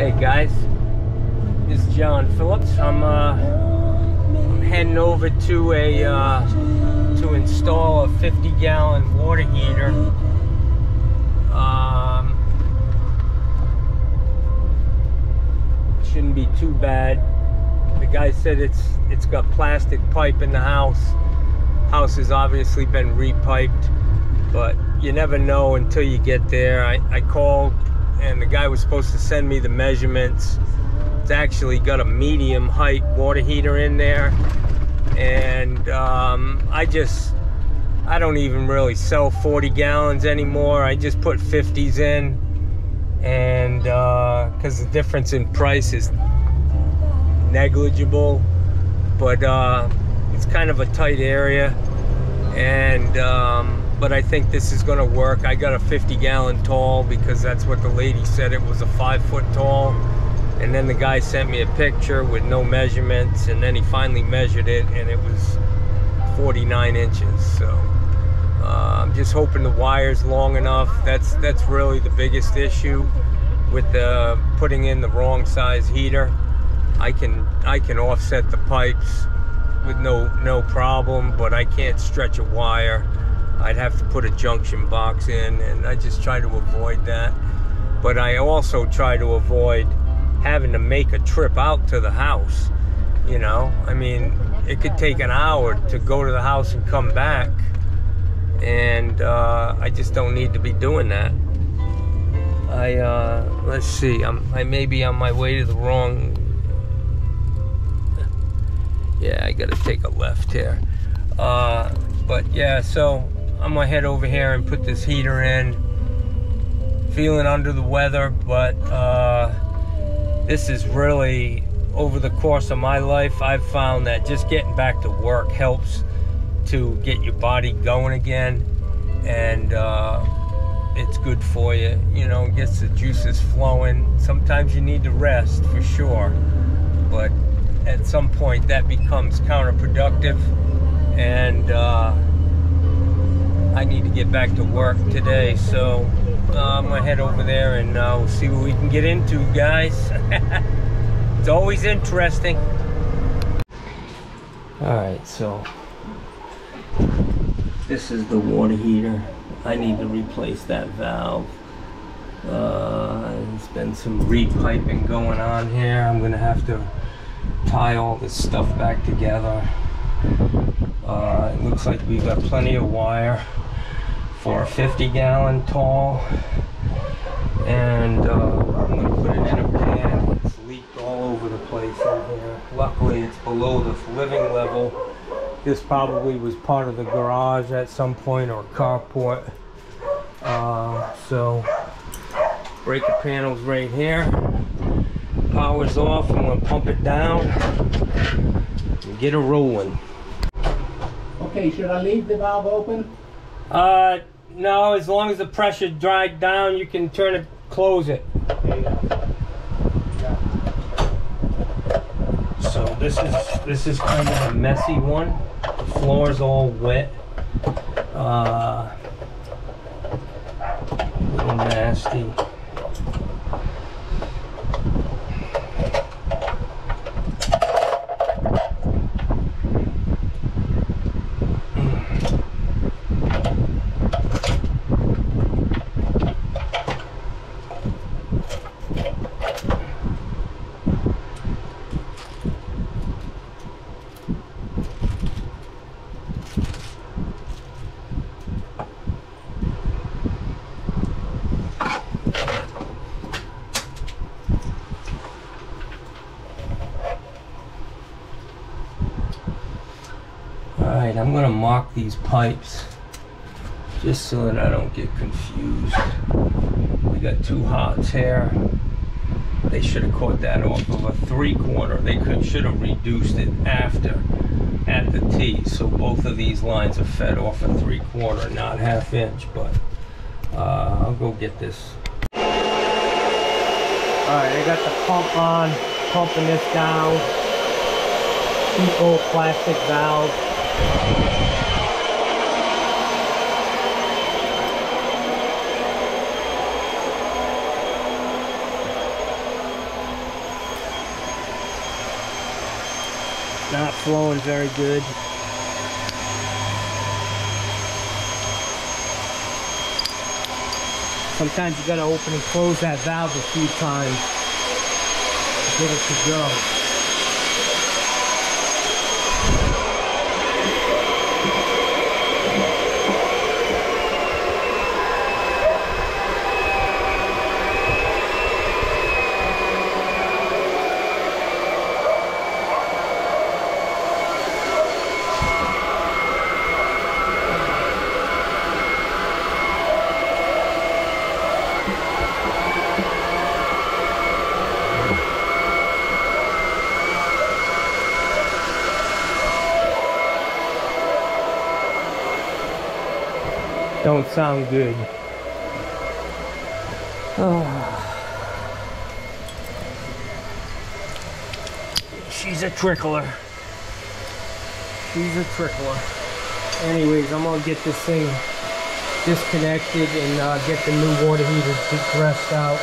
Hey guys, this is John Phillips. I'm heading over to to install a 50-gallon water heater. Shouldn't be too bad. The guy said it's got plastic pipe in the house. House has obviously been repiped, but you never know until you get there. I called, and the guy was supposed to send me the measurements. It's actually got a medium height water heater in there, and I don't even really sell 40 gallons anymore. I just put 50s in, and because the difference in price is negligible, but it's kind of a tight area, and but I think this is gonna work. I got a 50-gallon tall because that's what the lady said. It was a 5-foot tall, and then the guy sent me a picture with no measurements, and then he finally measured it, and it was 49 inches. So I'm just hoping the wire's long enough. That's really the biggest issue with putting in the wrong size heater. I can offset the pipes with no problem, but I can't stretch a wire. I'd have to put a junction box in, and I just try to avoid that. But I also try to avoid having to make a trip out to the house. You know, I mean, it could take an hour to go to the house and come back, and I just don't need to be doing that. Let's see, I may be on my way to the wrong. Yeah, I gotta take a left here. But yeah, so I'm gonna head over here and put this heater in. Feeling under the weather, but this is really, over the course of my life, I've found that just getting back to work helps to get your body going again, and it's good for you. You know, it gets the juices flowing. Sometimes you need to rest, for sure, but at some point that becomes counterproductive, and I need to get back to work today, so I'm gonna head over there and we'll see what we can get into, guys. It's always interesting. Alright, so this is the water heater. I need to replace that valve. There's been some repiping going on here. I'm gonna have to tie all this stuff back together. It looks like we've got plenty of wire for a 50-gallon tall, and I'm going to put it in a pan. It's leaked all over the place in here. Luckily it's below the living level. This probably was part of the garage at some point, or carport. So breaker panel's right here. Power's off. I'm going to pump it down and get it rolling. Okay, should I leave the valve open? No, as long as the pressure dried down, you can turn it, close it. Okay, yeah. So this is kind of a messy one. The floor's all wet. A little nasty. Alright, I'm going to mark these pipes just so that I don't get confused. We got two hots here. They should have caught that off of a 3/4. They should have reduced it at the T. So both of these lines are fed off a 3/4, not 1/2 inch. But I'll go get this. Alright, I got the pump on, pumping this down. 2-old plastic valve. Not flowing very good. Sometimes you gotta open and close that valve a few times to get it to go. Don't sound good. She's a trickler. She's a trickler. Anyways, I'm gonna get this thing disconnected and get the new water heater dressed out.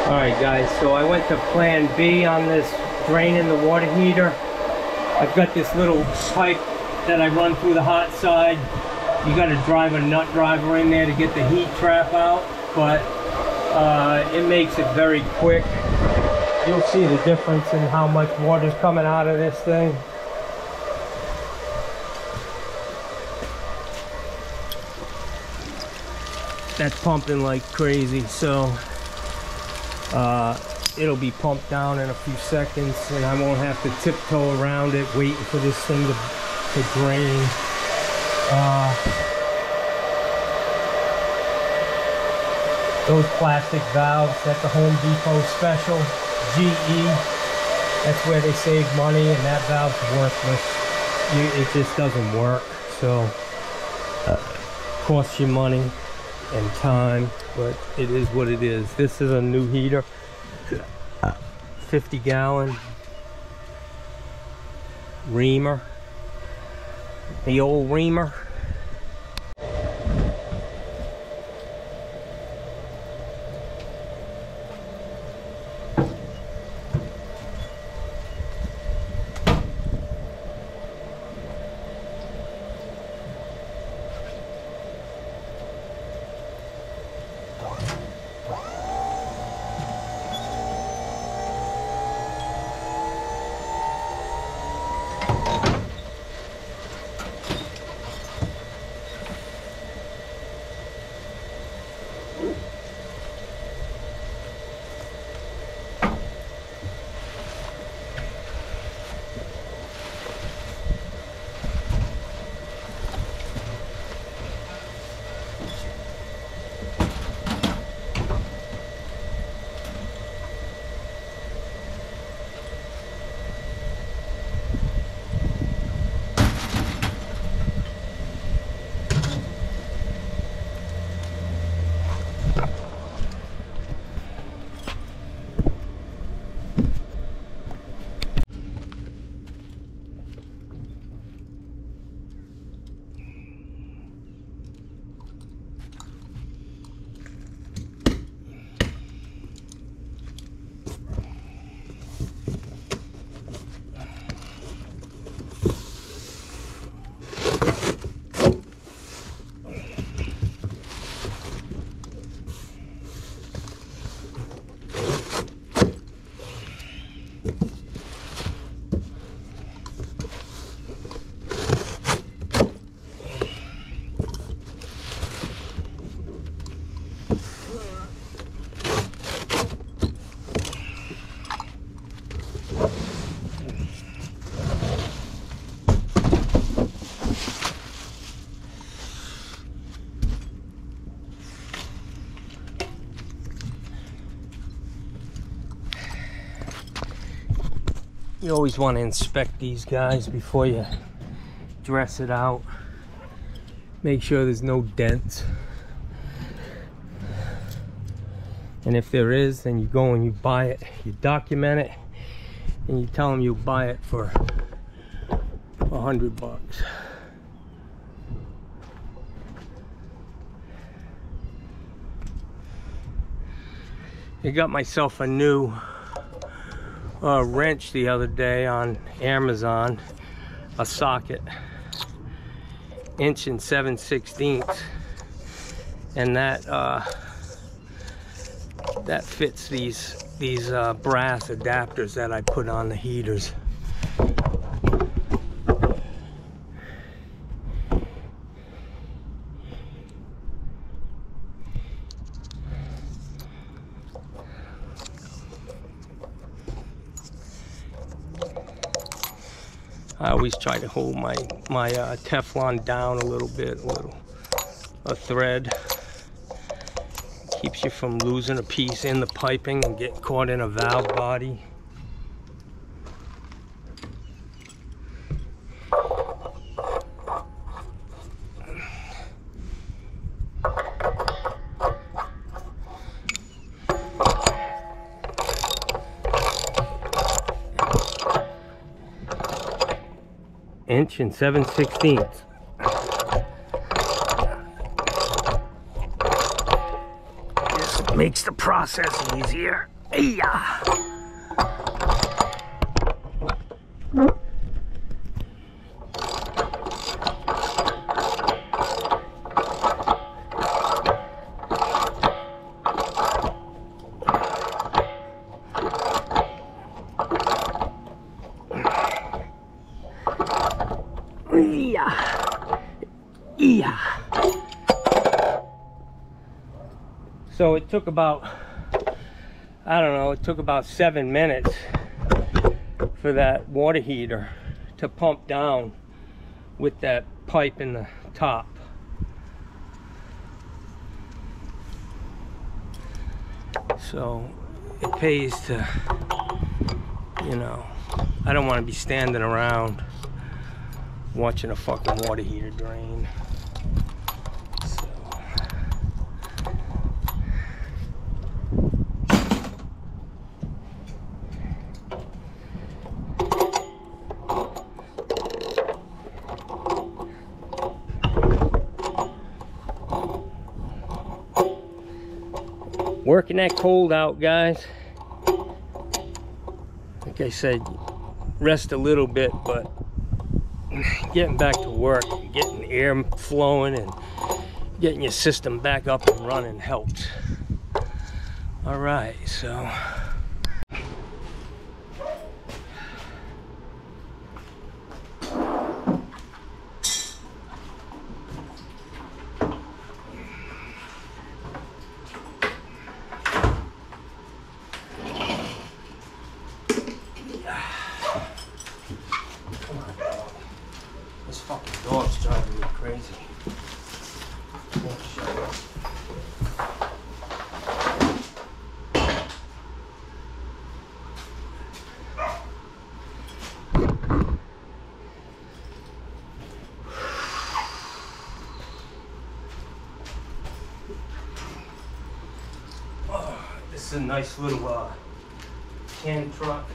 Alright guys, so I went to plan B on this draining the water heater. I've got this little pipe that I run through the hot side. You got to drive a nut driver in there to get the heat trap out, but it makes it very quick. You'll see the difference in how much water's coming out of this thing. That's pumping like crazy, so it'll be pumped down in a few seconds, and I won't have to tiptoe around it waiting for this thing to drain. Those plastic valves, that's a Home Depot special, GE. That's where they save money, and that valve's worthless. It just doesn't work, so costs you money and time, but it is what it is. This is a new heater, 50-gallon reamer. The old reamer. You always want to inspect these guys before you dress it out. Make sure there's no dents. And if there is, then you go and you buy it, you document it, and you tell them you'll buy it for $100. I got myself a new a wrench the other day on Amazon, a socket, 1 7/16", and that fits these brass adapters that I put on the heaters. I always try to hold my Teflon down a little bit, a thread. Keeps you from losing a piece in the piping and getting caught in a valve body. Inch and 7/16. This makes the process easier. Yeah. Yeah. So it took about, I don't know, it took about 7 minutes for that water heater to pump down with that pipe in the top. So it pays to, you know, I don't want to be standing around watching a fucking water heater drain. So. Working that cold out, guys. Like I said, rest a little bit, but getting back to work, getting air flowing and getting your system back up and running helps. All right, so this fucking dog's driving me crazy. Won't shut up. This is a nice little can truck.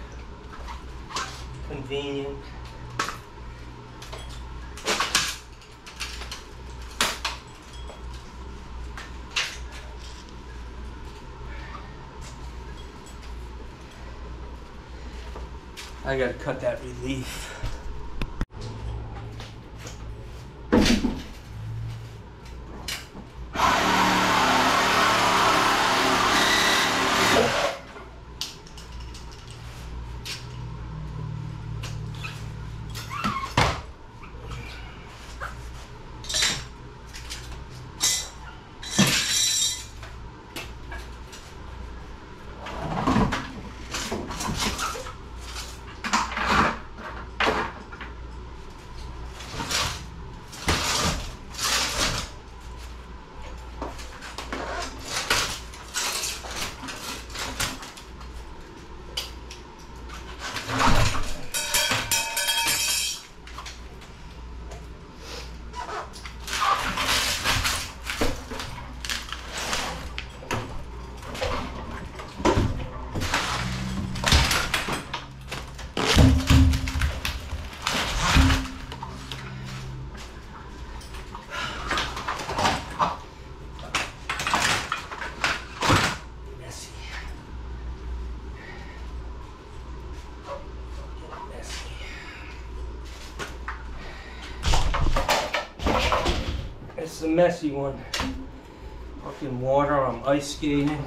Convenient. I gotta cut that relief. the messy one. Fucking water, I'm ice skating.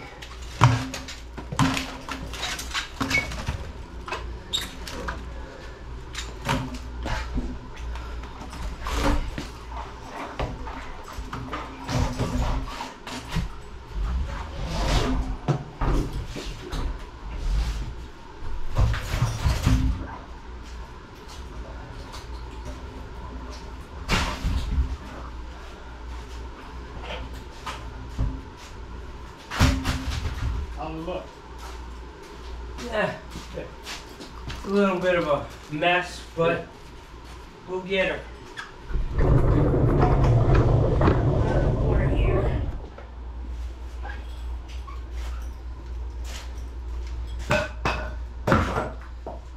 Yeah, a little bit of a mess, but we'll get her. Water here.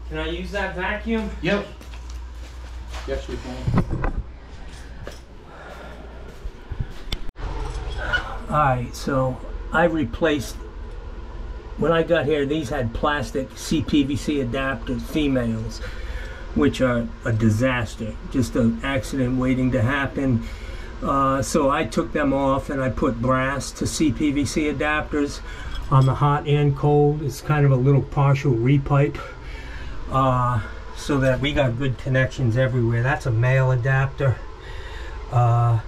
Can I use that vacuum? Yep. Yes, we can. Alright, so I replaced, when I got here, these had plastic CPVC adapters, females, which are a disaster, just an accident waiting to happen. So I took them off and I put brass to CPVC adapters on the hot and cold. It's kind of a little partial repipe, so that we got good connections everywhere. That's a male adapter. Yeah,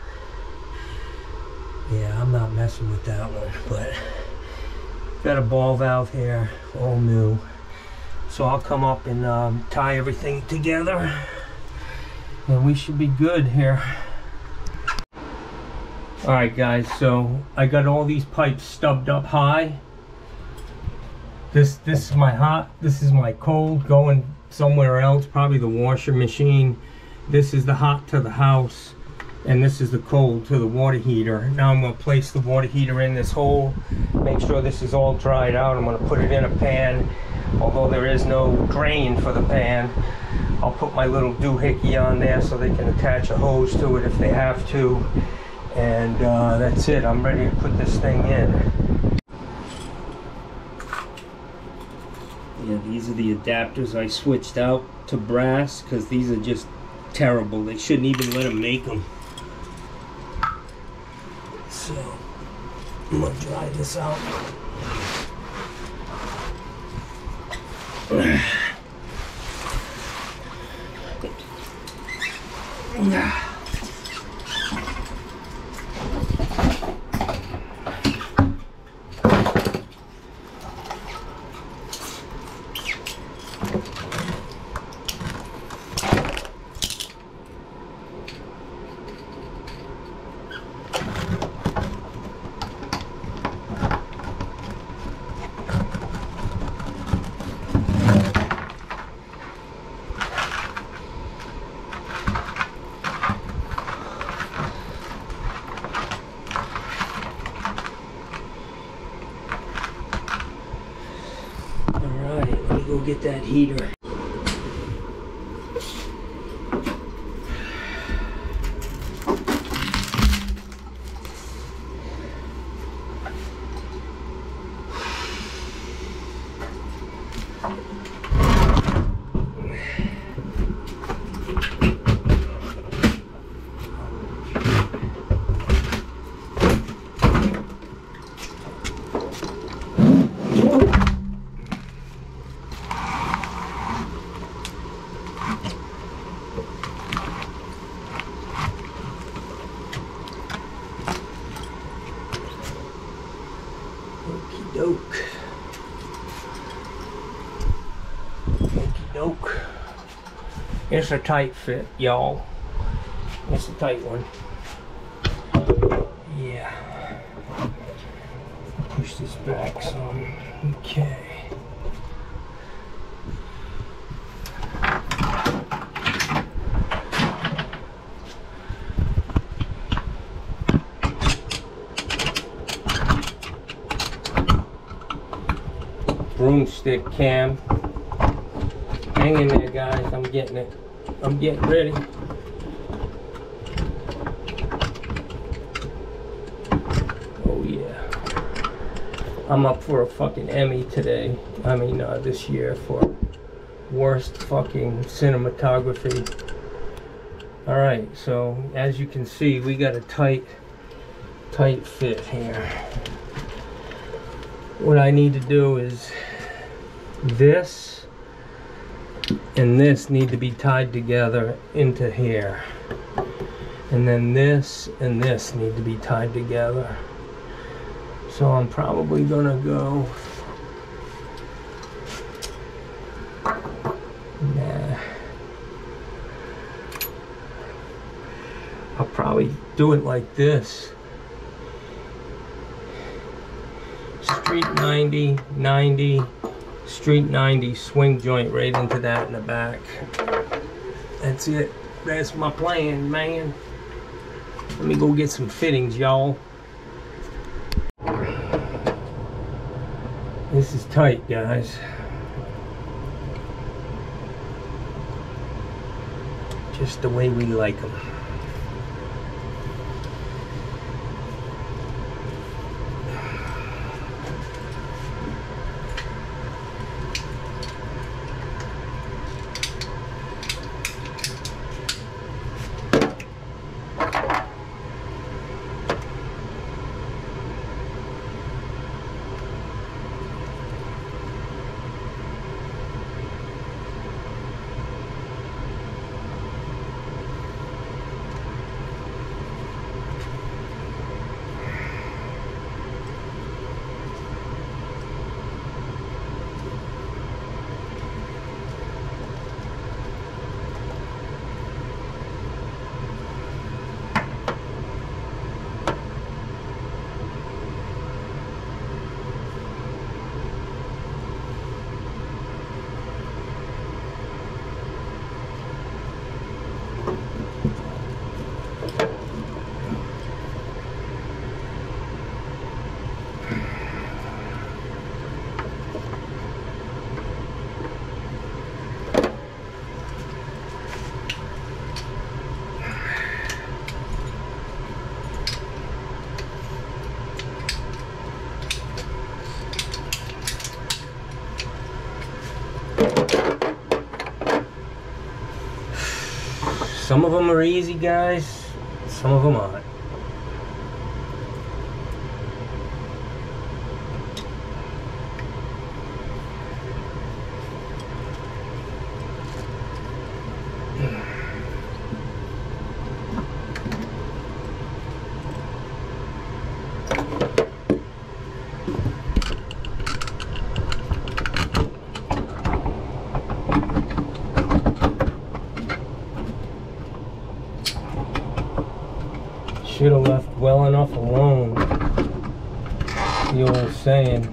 I'm not messing with that one, but got a ball valve here, all new. So I'll come up and tie everything together, and we should be good here. All right, guys. So I got all these pipes stubbed up high. This is my hot. This is my cold going somewhere else, probably the washer machine. This is the hot to the house, and this is the cold to the water heater. Now I'm going to place the water heater in this hole, make sure this is all dried out. I'm going to put it in a pan, although there is no drain for the pan. I'll put my little doohickey on there so they can attach a hose to it if they have to, and that's it. I'm ready to put this thing in. Yeah, these are the adapters I switched out to brass because these are just terrible. They shouldn't even let them make them. So I'm gonna dry this out. Go get that heater. Okey-doke. Okey-doke. It's a tight fit, y'all. It's a tight one. Yeah. Push this back some. Okay. Broomstick cam. Hang in there, guys. I'm getting it. I'm getting ready. Oh yeah. I'm up for a fucking Emmy today. I mean, this year for worst fucking cinematography. Alright, so as you can see, we got a tight tight fit here. What I need to do is this and this need to be tied together into here. And then this and this need to be tied together. So I'm probably gonna go, I'll probably do it like this. Street 90, 90, street 90, swing joint right into that in the back. That's it. That's my plan, man. Let me go get some fittings, y'all. This is tight, guys. Just the way we like them. Some of them are easy, guys. Some of them aren't. Should have left well enough alone. The old saying.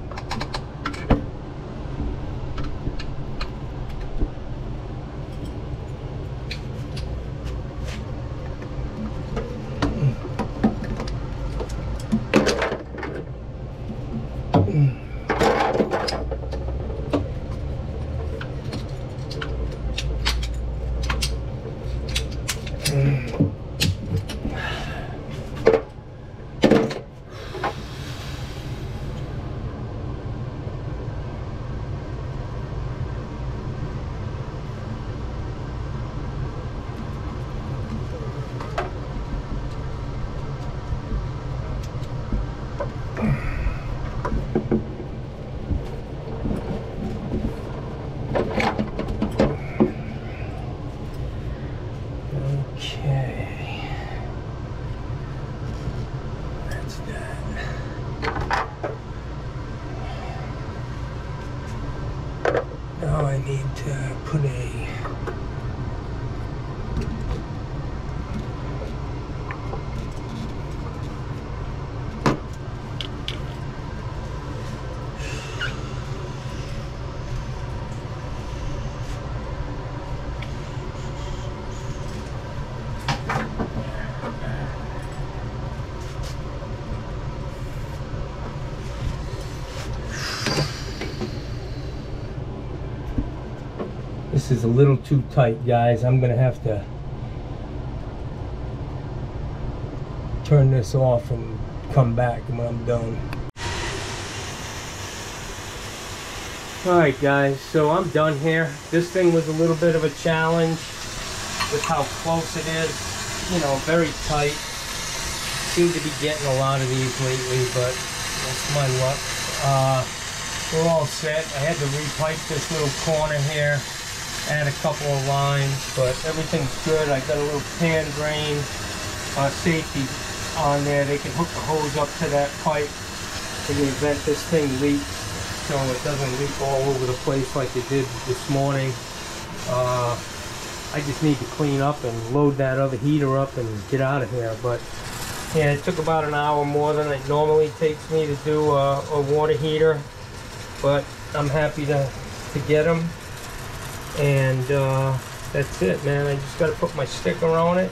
Now I need to put a This is a little too tight, guys. I'm gonna have to turn this off and come back when I'm done. Alright guys, so I'm done here. This thing was a little bit of a challenge with how close it is, you know, very tight. seem to be getting a lot of these lately, but that's my luck. We're all set. I had to repipe this little corner here, add a couple of lines, but everything's good. I got a little pan drain safety on there. They can hook the hose up to that pipe in the event this thing leaks, so it doesn't leak all over the place like it did this morning. I just need to clean up and load that other heater up and get out of here. But yeah, it took about an hour more than it normally takes me to do a water heater, but I'm happy to get them. And that's it, man. I just got to put my sticker on it,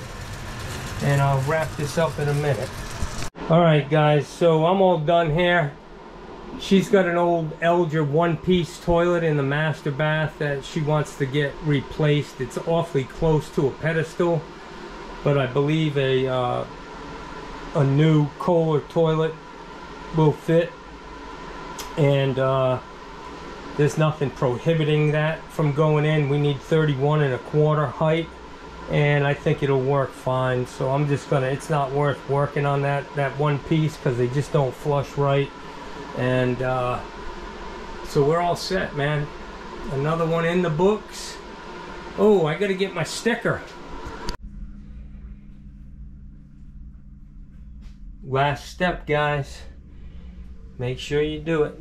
and I'll wrap this up in a minute. All right, guys, so I'm all done here. She's got an old Elger one-piece toilet in the master bath that she wants to get replaced. It's awfully close to a pedestal, but I believe a new Kohler toilet will fit, and there's nothing prohibiting that from going in. We need 31 1/4 height, and I think it'll work fine. So I'm just gonna, it's not worth working on that one piece because they just don't flush right. And so we're all set, man. Another one in the books. Oh, I gotta get my sticker. Last step, guys. Make sure you do it.